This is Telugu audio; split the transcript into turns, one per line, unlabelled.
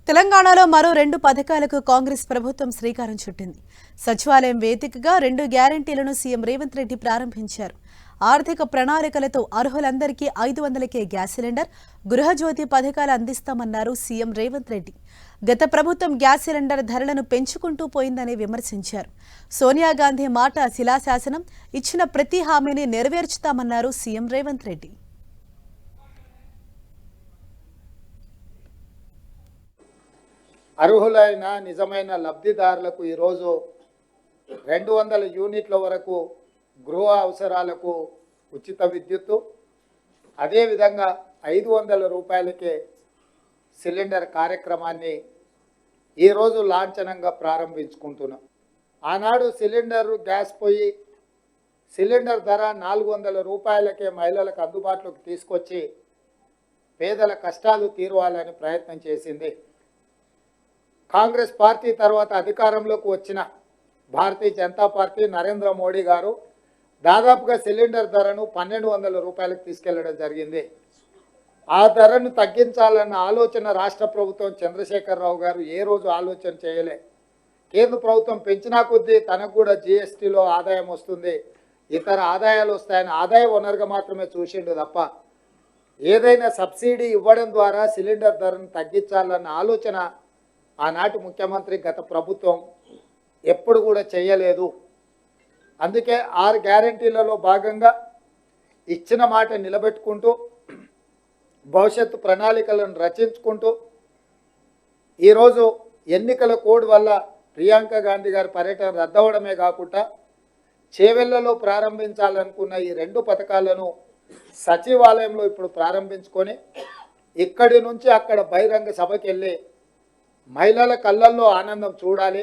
తెలంగాణలో మరో 2 పథకాలకు కాంగ్రెస్ ప్రభుత్వం శ్రీకారం చుట్టింది. సచివాలయం వేదికగా 2 గ్యారెంటీలను సీఎం రేవంత్ రెడ్డి ప్రారంభించారు. ఆర్థిక ప్రణాళికలతో అర్హులందరికీ 500కే గ్యాస్ సిలిండర్, గృహజ్యోతి పథకాలు అందిస్తామన్నారు సీఎం రేవంత్ రెడ్డి. గత ప్రభుత్వం గ్యాస్ సిలిండర్ ధరలను పెంచుకుంటూ పోయిందని విమర్శించారు. సోనియా గాంధీ మాట శిలాశాసనం, ఇచ్చిన ప్రతి హామీని నెరవేర్చుతామన్నారు సీఎం రేవంత్ రెడ్డి.
అర్హులైన నిజమైన లబ్ధిదారులకు ఈరోజు 200 యూనిట్ల వరకు గృహ అవసరాలకు ఉచిత విద్యుత్తు, అదేవిధంగా 500 రూపాయలకే సిలిండర్ కార్యక్రమాన్ని ఈరోజు లాంఛనంగా ప్రారంభించుకుంటున్నాం. ఆనాడు గ్యాస్ పొయ్యి సిలిండర్ ధర 400 రూపాయలకే మహిళలకు అందుబాటులోకి తీసుకొచ్చి పేదల కష్టాలు తీరవాలని ప్రయత్నం చేసింది. కాంగ్రెస్ పార్టీ తర్వాత అధికారంలోకి వచ్చిన భారతీయ జనతా పార్టీ నరేంద్ర మోడీ గారు దాదాపుగా సిలిండర్ ధరను 1200 రూపాయలకు తీసుకెళ్లడం జరిగింది. ఆ ధరను తగ్గించాలన్న ఆలోచన రాష్ట్ర ప్రభుత్వం చంద్రశేఖరరావు గారు ఏ రోజు ఆలోచన చేయలే. కేంద్ర ప్రభుత్వం పెంచినా కొద్దీ తనకు కూడా జీఎస్టీలో ఆదాయం వస్తుంది, ఇతర ఆదాయాలు వస్తాయని ఆదాయ వనరుగా మాత్రమే చూసిండు తప్ప ఏదైనా సబ్సిడీ ఇవ్వడం ద్వారా సిలిండర్ ధరను తగ్గించాలన్న ఆలోచన ఆనాటి ముఖ్యమంత్రి గత ప్రభుత్వం ఎప్పుడు కూడా చేయలేదు. అందుకే 6 గ్యారెంటీలలో భాగంగా ఇచ్చిన మాట నిలబెట్టుకుంటూ భవిష్యత్తు ప్రణాళికలను రచించుకుంటూ ఈరోజు ఎన్నికల కోడ్ వల్ల ప్రియాంక గాంధీ గారి పర్యటన రద్దవడమే కాకుండా చేవెళ్లలో ప్రారంభించాలనుకున్న ఈ 2 పథకాలను సచివాలయంలో ఇప్పుడు ప్రారంభించుకొని ఇక్కడి నుంచి అక్కడ బహిరంగ సభకి వెళ్ళి మహిళల కళ్ళల్లో ఆనందం చూడాలి.